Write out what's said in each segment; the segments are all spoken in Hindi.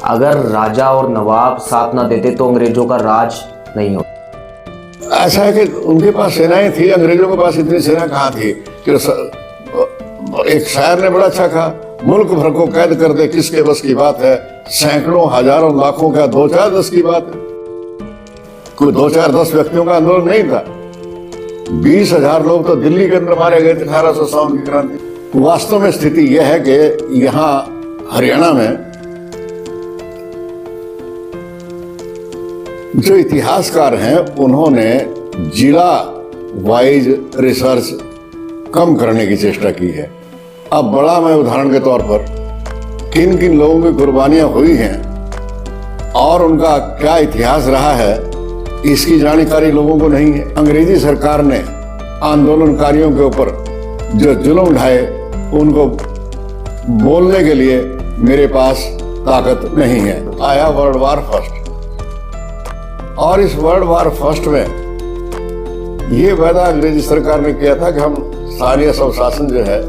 अगर राजा और नवाब साथ ना देते तो अंग्रेजों का राज नहीं होता। ऐसा है कि उनके पास सेनाएं थी, अंग्रेजों के पास इतनी सेना कहाँ थी कि एक शायर ने बड़ा अच्छा कहा, मुल्क भर को कैद कर दे किसके बस की बात है, सैकड़ों हजारों लाखों का 2-4-10 की बात है। कोई 2-4-10 व्यक्तियों का आंदोलन नहीं था, 20,000 लोग तो दिल्ली के अंदर मारे गए थे 1857 की क्रांति। वास्तव में स्थिति यह है कि यहाँ हरियाणा में जो इतिहासकार हैं उन्होंने जिला वाइज रिसर्च कम करने की चेष्टा की है। अब बड़ा मैं उदाहरण के तौर पर किन किन लोगों की कुर्बानियां हुई हैं और उनका क्या इतिहास रहा है, इसकी जानकारी लोगों को नहीं है। अंग्रेजी सरकार ने आंदोलनकारियों के ऊपर जो जुल्म ढाए उनको बोलने के लिए मेरे पास ताकत नहीं है। आया वर्ल्ड वार फर्स्ट, और इस वर्ल्ड वार फर्स्ट में ये वादा अंग्रेजी सरकार ने किया था कि हम स्थानीय स्वशासन जो है,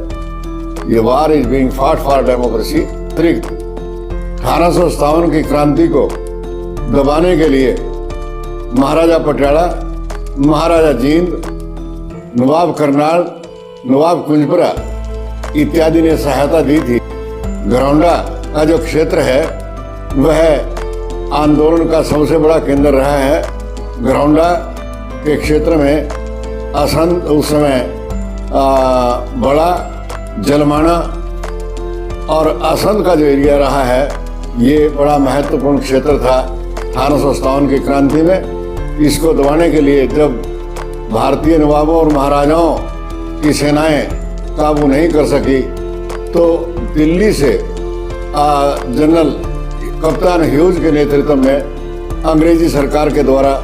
ये वार इज बीइंग फाट फॉर डेमोक्रेसी। अतिरिक्त 1857 की क्रांति को दबाने के लिए महाराजा पटियाला, महाराजा जींद, नवाब करनाल, नवाब कुंजपुरा इत्यादि ने सहायता दी थी। घरौंडा का जो क्षेत्र है वह आंदोलन का सबसे बड़ा केंद्र रहा है। घरौंडा के क्षेत्र में असंध उस समय बड़ा जलमाना और असंध का जो एरिया रहा है ये बड़ा महत्वपूर्ण क्षेत्र था 1857 की क्रांति में। इसको दबाने के लिए जब भारतीय नवाबों और महाराजाओं की सेनाएं काबू नहीं कर सकी तो दिल्ली से जनरल कप्तान ह्यूज के नेतृत्व में अंग्रेजी सरकार के द्वारा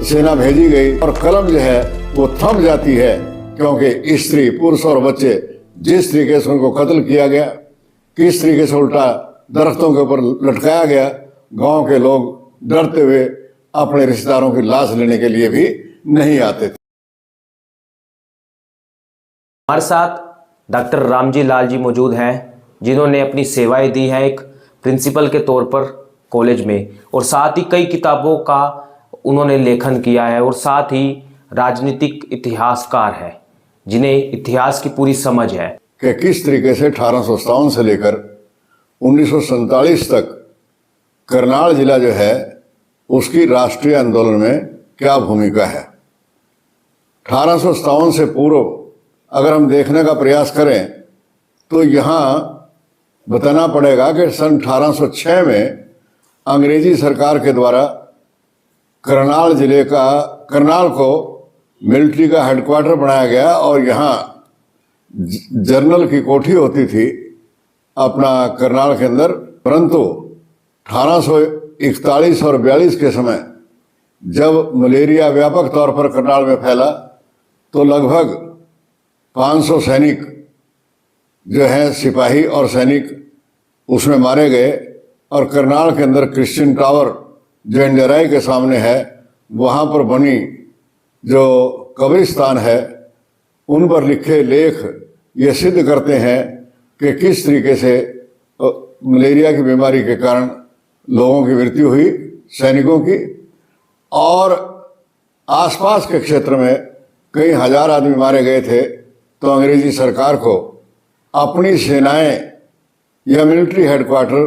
सेना भेजी गई और कलम जो है वो थम जाती है, क्योंकि स्त्री, पुरुष और बच्चे जिस तरीके से उनको कत्ल किया गया, किस तरीके से उल्टा दरख्तों के ऊपर लटकाया गया, गांव के लोग डरते हुए अपने रिश्तेदारों की लाश लेने के लिए भी नहीं आते थे। हमारे साथ डॉक्टर रामजी लाल जी मौजूद हैं, जिन्होंने अपनी सेवाएं दी हैं एक प्रिंसिपल के तौर पर कॉलेज में, और साथ ही कई किताबों का उन्होंने लेखन किया है, और साथ ही राजनीतिक इतिहासकार है जिन्हें इतिहास की पूरी समझ है कि किस तरीके से 1857 से लेकर 1947 तक करनाल जिला जो है उसकी राष्ट्रीय आंदोलन में क्या भूमिका है। 1857 से पूर्व अगर हम देखने का प्रयास करें तो यहाँ बताना पड़ेगा कि सन 1806 में अंग्रेजी सरकार के द्वारा करनाल को मिलिट्री का हेडक्वार्टर बनाया गया और यहाँ जनरल की कोठी होती थी अपना करनाल के अंदर। परंतु 1841 और 42 के समय जब मलेरिया व्यापक तौर पर करनाल में फैला तो लगभग 500 सैनिक जो है, सिपाही और सैनिक उसमें मारे गए। और करनाल के अंदर क्रिश्चियन टावर जो इंडियाराई के सामने है, वहाँ पर बनी जो कब्रिस्तान है, उन पर लिखे लेख ये सिद्ध करते हैं कि किस तरीके से मलेरिया की बीमारी के कारण लोगों की मृत्यु हुई, सैनिकों की, और आसपास के क्षेत्र में कई हजार आदमी मारे गए थे। तो अंग्रेजी सरकार को अपनी सेनाएं या मिलिट्री हेडक्वार्टर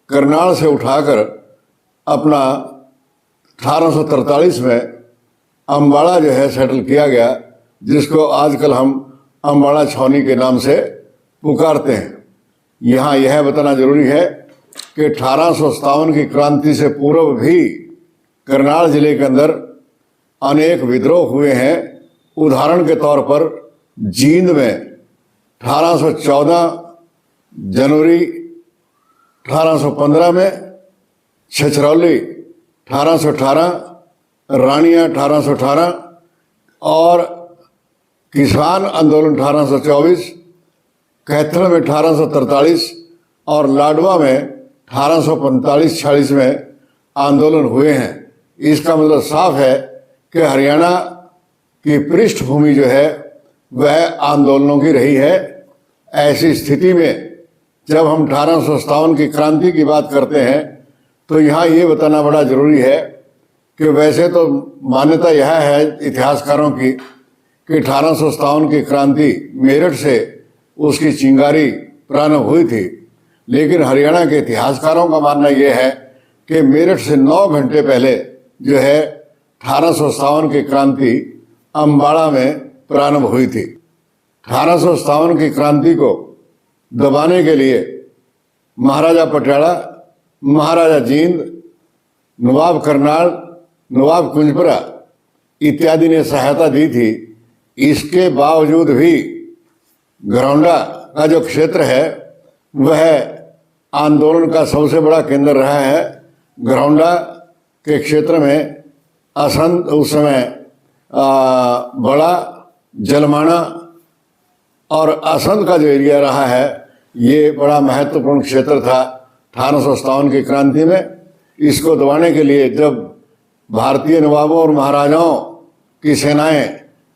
करनाल से उठाकर अपना 1843 में अम्बाड़ा जो है सेटल किया गया, जिसको आजकल हम अम्बाड़ा छावनी के नाम से पुकारते हैं। यहाँ यह बताना जरूरी है कि 1857 की क्रांति से पूर्व भी करनाल जिले के अंदर अनेक विद्रोह हुए हैं। उदाहरण के तौर पर जींद में 1814 जनवरी 1815 में, छछरौली 1818, रानिया 1818 और किसान आंदोलन 1824, कैथल में 1843 और लाडवा में 1845-46 में आंदोलन हुए हैं। इसका मतलब साफ है कि हरियाणा की पृष्ठभूमि जो है वह आंदोलनों की रही है। ऐसी स्थिति में जब हम 1857 की क्रांति की बात करते हैं तो यहाँ ये बताना बड़ा जरूरी है कि वैसे तो मान्यता यह है इतिहासकारों की कि 1857 की क्रांति मेरठ से उसकी चिंगारी प्रारंभ हुई थी, लेकिन हरियाणा के इतिहासकारों का मानना यह है कि मेरठ से 9 घंटे पहले जो है 1857 की क्रांति अम्बाड़ा में प्रारंभ हुई थी। 1857 की क्रांति को दबाने के लिए महाराजा पटियाला, महाराजा जींद, नवाब करनाल, नवाब कुंजपुरा इत्यादि ने सहायता दी थी। इसके बावजूद भी घरौंडा का जो क्षेत्र है वह आंदोलन का सबसे बड़ा केंद्र रहा है। घरौंडा के क्षेत्र में असंध उस समय बड़ा जलमाना और असंध का जो एरिया रहा है ये बड़ा महत्वपूर्ण क्षेत्र था 1857 की क्रांति में। इसको दबाने के लिए जब भारतीय नवाबों और महाराजाओं की सेनाएं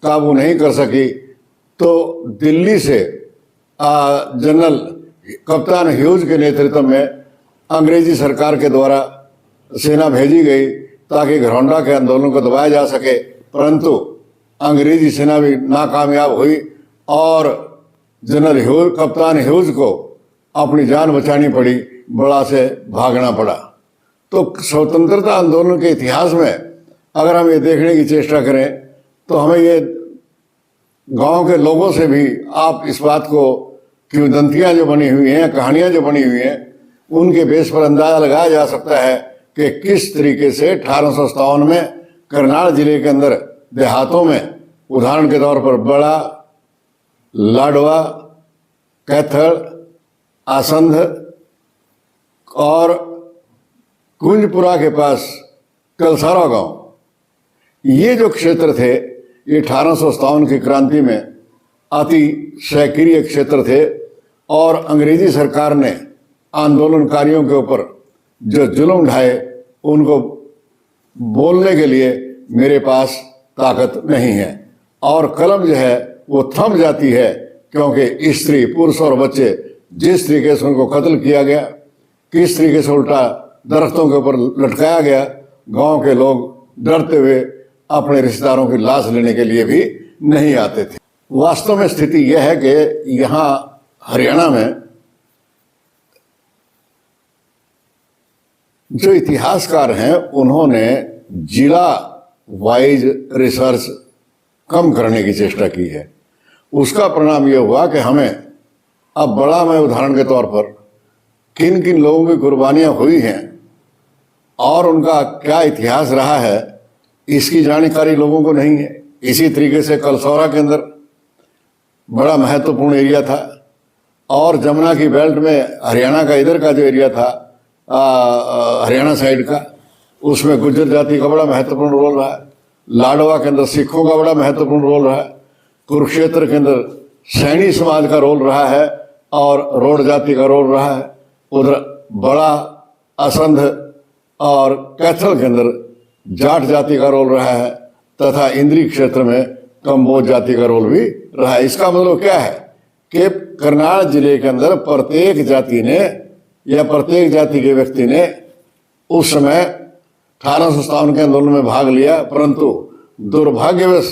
काबू नहीं कर सकी तो दिल्ली से जनरल कप्तान ह्यूज के नेतृत्व में अंग्रेजी सरकार के द्वारा सेना भेजी गई ताकि घरौंडा के आंदोलन को दबाया जा सके, परंतु अंग्रेजी सेना भी नाकामयाब हुई और जनरल ह्यूज, कप्तान ह्यूज को अपनी जान बचानी पड़ी, बड़ा से भागना पड़ा। तो स्वतंत्रता आंदोलन के इतिहास में अगर हम ये देखने की चेष्टा करें तो हमें ये गांव के लोगों से भी आप इस बात को किंवदंतियां जो बनी हुई हैं, कहानियां जो बनी हुई हैं, उनके बेस पर अंदाजा लगाया जा सकता है कि किस तरीके से 1857 में करनाल जिले के अंदर देहातों में, उदाहरण के तौर पर बड़ा, लाडवा, कैथड़, आसंध और कुंजपुरा के पास कलसारा गांव, ये जो क्षेत्र थे ये 1857 की क्रांति में अति सक्रिय क्षेत्र थे और अंग्रेजी सरकार ने आंदोलनकारियों के ऊपर जो जुल्म ढाए उनको बोलने के लिए मेरे पास ताकत नहीं है और कलम जो है वो थम जाती है, क्योंकि स्त्री, पुरुष और बच्चे जिस तरीके से उनको कत्ल किया गया, किस तरीके से उल्टा दरख्तों के ऊपर लटकाया गया, गांव के लोग डरते हुए अपने रिश्तेदारों की लाश लेने के लिए भी नहीं आते थे। वास्तव में स्थिति यह है कि यहाँ हरियाणा में जो इतिहासकार हैं उन्होंने जिला वाइज रिसर्च कम करने की चेष्टा की है। उसका परिणाम यह हुआ कि हमें अब बड़ा में उदाहरण के तौर पर किन किन लोगों की कुर्बानियां हुई हैं और उनका क्या इतिहास रहा है इसकी जानकारी लोगों को नहीं है। इसी तरीके से कलसौरा के अंदर बड़ा महत्वपूर्ण एरिया था और जमुना की बेल्ट में हरियाणा का इधर का जो एरिया था हरियाणा साइड का, उसमें गुर्जर जाति का बड़ा महत्वपूर्ण रोल रहा है। लाडवा के अंदर सिखों का बड़ा महत्वपूर्ण रोल रहा है। कुरुक्षेत्र के अंदर सैनी समाज का रोल रहा है और रोड जाति का रोल रहा है। उधर बड़ा, असंध और कैथल के अंदर जाट जाति का रोल रहा है तथा इंद्री क्षेत्र में कंबोज जाति का रोल भी रहा है। इसका मतलब क्या है कि करनाल जिले के अंदर प्रत्येक जाति ने या प्रत्येक जाति के व्यक्ति ने उस समय 1857 के आंदोलन में भाग लिया, परंतु दुर्भाग्यवश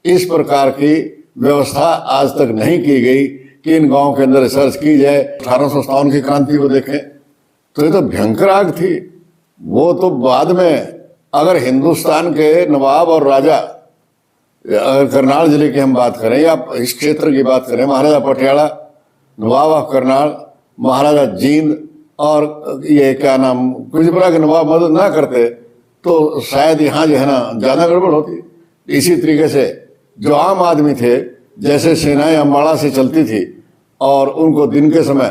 इस प्रकार की व्यवस्था आज तक नहीं की गई कि इन गांवों के अंदर रिसर्च की जाए। 1857 की क्रांति को देखें तो ये तो भयंकर आग थी। वो तो बाद में अगर हिंदुस्तान के नवाब और राजा, अगर करनाल जिले की हम बात करें या इस क्षेत्र की बात करें, महाराजा पटियाला, नवाब ऑफ करनाल, महाराजा जींद और ये क्या नाम कुंजपुरा के नवाब मदद ना करते तो शायद यहाँ जो है ना ज़्यादा गड़बड़ होती। इसी तरीके से जो आम आदमी थे, जैसे सेनाएं अम्बाड़ा से चलती थी और उनको दिन के समय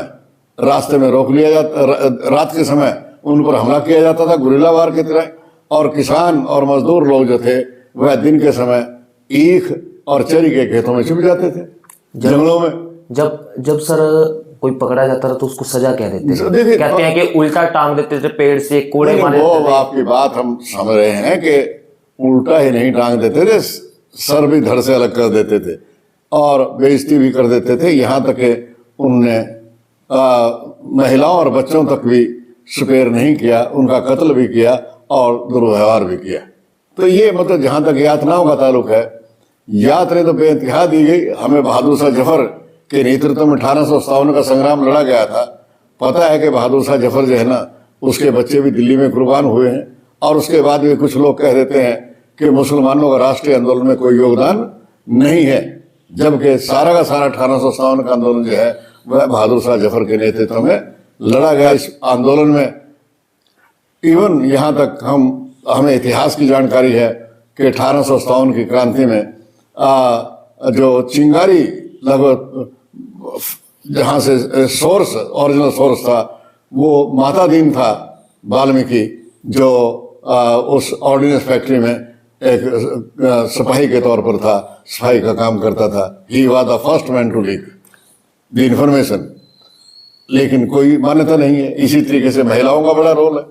रास्ते में रोक लिया जाता, रात के समय उन पर हमला किया जाता था गुरिल्ला वार की तरह, और किसान और मजदूर लोग जो थे वह दिन के समय ईख और चरी के खेतों में छुप जाते थे, जंगलों में। जब सर कोई पकड़ा जाता था तो उसको सजा क्या देते थे? कहते हैं कि उल्टा टांग देते थे पेड़ से, कोड़े मारे देते थे। आपकी बात हम समझ रहे हैं कि उल्टा ही नहीं टांग देते थे, सर भी धड़ से अलग कर देते थे और बेइज्जती भी कर देते थे। यहाँ तक कि उनने महिलाओं और बच्चों तक भी स्पेयर नहीं किया, उनका कत्ल भी किया और दुर्व्यवहार भी किया। तो ये मतलब जहाँ तक यातनाओं का ताल्लुक है, यात्रा तो बेइंतहा दी गई। हमें बहादुर शाह जफर के नेतृत्व में 1857 का संग्राम लड़ा गया था। पता है कि बहादुर शाह जफर जो है ना, उसके बच्चे भी दिल्ली में कुर्बान हुए हैं। और उसके बाद भी कुछ लोग कह देते हैं कि मुसलमानों का राष्ट्रीय आंदोलन में कोई योगदान नहीं है, जबकि सारा का सारा 1857 का आंदोलन जो है वह बहादुर शाह जफर के नेतृत्व में लड़ा गया। इस आंदोलन में इवन यहाँ तक हमें इतिहास की जानकारी है कि 1857 की क्रांति में जो चिंगारी लगभग जहाँ से सोर्स, ओरिजिनल सोर्स था, वो माता दीन था वाल्मीकि, जो उस ऑर्डिनेंस फैक्ट्री में एक सिपाही के तौर पर था, सिपाही का काम करता था। He was the first man to leak the information. लेकिन कोई मान्यता नहीं है। इसी तरीके से महिलाओं का बड़ा रोल है।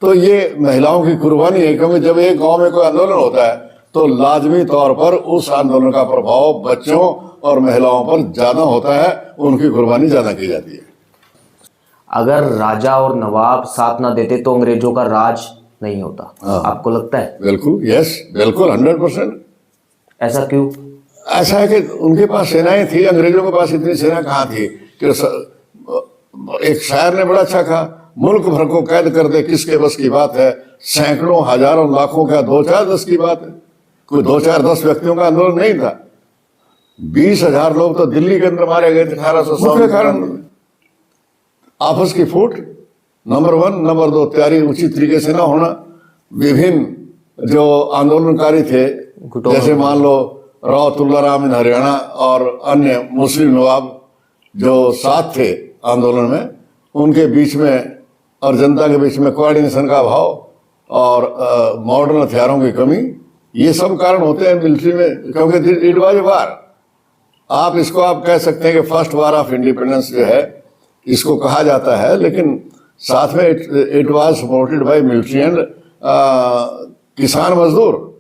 तो ये महिलाओं की कुर्बानी है, क्योंकि जब एक गांव में कोई आंदोलन होता है तो लाजमी तौर पर उस आंदोलन का प्रभाव बच्चों और महिलाओं पर ज्यादा होता है, उनकी कुर्बानी ज्यादा की जाती है। अगर राजा और नवाब साथ ना देते तो अंग्रेजों का राज नहीं होता। आपको लगता है? बिल्कुल, यस, बिल्कुल 100%। ऐसा क्यों? ऐसा है कि उनके पास सेनाएं थी। अंग्रेजों के पास इतनी सेना कहाँ थी कि एक शायर ने बड़ा अच्छा कहा, मुल्क भर को कैद कर दे किसके बस की बात है, सैकड़ों हजारों लाखों का 2-4-10 की बात है। कोई 2-4-10 व्यक्तियों का आंदोलन नहीं था। 20,000 लोग तो दिल्ली के अंदर मारे गए थे 1800 के कारण आपस की फूट, नंबर 1। नंबर 2, तैयारी उचित तरीके से ना होना। विभिन्न जो आंदोलनकारी थे, जैसे मान लो राव तुल्लाराम इन हरियाणा और अन्य मुस्लिम नवाब जो साथ थे आंदोलन में, उनके बीच में और जनता के बीच में कोऑर्डिनेशन का अभाव और मॉडर्न हथियारों की कमी, ये सब कारण होते हैं मिलिट्री में। क्योंकि इट वाज वार। आप इसको आप कह सकते हैं कि फर्स्ट वार ऑफ इंडिपेंडेंस जो है इसको कहा जाता है, लेकिन साथ में it was supported by military and किसान मजदूर।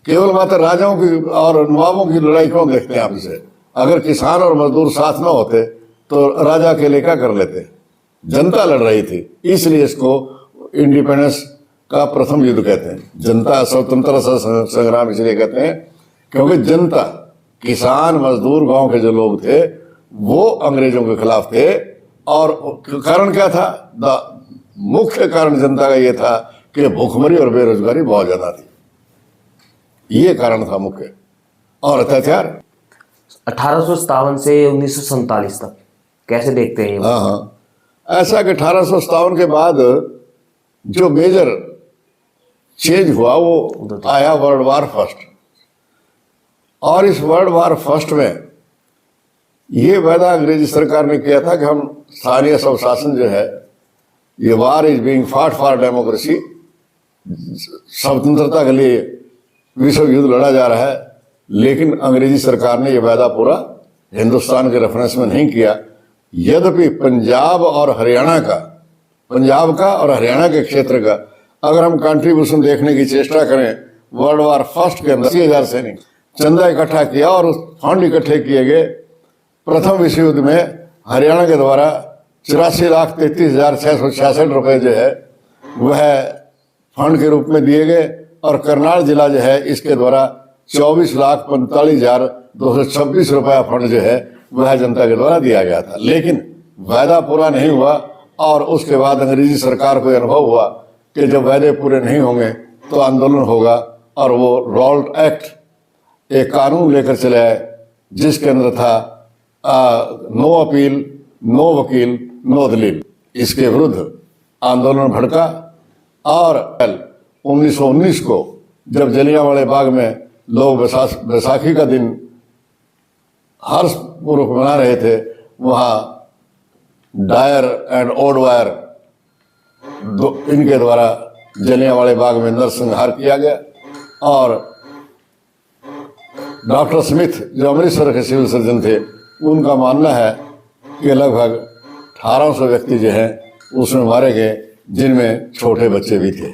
केवल मात्र राजाओं की और नवाबों की लड़ाई क्यों देखते हैं आप इसे? अगर किसान और मजदूर साथ ना होते तो राजा अकेले क्या कर लेते? जनता लड़ रही थी, इसलिए इसको इंडिपेंडेंस का प्रथम युद्ध कहते हैं। जनता स्वतंत्रता संग्राम इसलिए कहते हैं क्योंकि जनता, किसान मजदूर गांव के जो लोग थे वो अंग्रेजों के खिलाफ थे। और कारण क्या था? मुख्य कारण जनता का ये था कि भूखमरी और बेरोजगारी बहुत ज्यादा थी। ये कारण था मुख्य। और अत्याचार 1857 से 1947 तक कैसे देखते हैं? हाँ, ऐसा कि 1857 के बाद जो मेजर चेंज हुआ वो आया वर्ल्ड वार फर्स्ट। और इस वर्ल्ड वार फर्स्ट में ये वादा अंग्रेजी सरकार ने किया था कि हम स्थानीय स्वशासन जो है, ये वार इज बीइंग फाट फॉर डेमोक्रेसी, स्वतंत्रता के लिए विश्व युद्ध लड़ा जा रहा है। लेकिन अंग्रेजी सरकार ने यह वादा पूरा हिंदुस्तान के रेफरेंस में नहीं किया। यद्यपि पंजाब और हरियाणा का, पंजाब का और हरियाणा के क्षेत्र का अगर हम कंट्रीब्यूशन देखने की चेष्टा करें, वर्ल्ड वार फर्स्ट के अंदर 80,000 सैनिक चंदा इकट्ठा किया और फंड इकट्ठे किए गए। प्रथम विश्व युद्ध में हरियाणा के द्वारा 84,33,666 रुपए जो है वह फंड के रूप में दिए गए। और करनाल जिला जो है इसके द्वारा 24,45,226 रुपया फंड जो है वह जनता के द्वारा दिया गया था। लेकिन वायदा पूरा नहीं हुआ और उसके बाद अंग्रेजी सरकार को अनुभव हुआ कि जब वायदे पूरे नहीं होंगे तो आंदोलन होगा। और वो रॉल्ट एक्ट, एक कानून लेकर चले आए जिसके अंदर था नो अपील, नो वकील, नो दलील। इसके विरुद्ध आंदोलन भड़का और 1919 को जब जलियांवाला बाग में लोग बैसाखी का दिन हर्षपूर्वक मना रहे थे, वहाँ डायर एंड ओडवायर इनके द्वारा जलियांवाला बाग में नरसंहार किया गया। और डॉक्टर स्मिथ जो अमृतसर के सिविल सर्जन थे, उनका मानना है कि लगभग 1800 व्यक्ति जो हैं उसमें मारे गए, जिनमें छोटे बच्चे भी थे।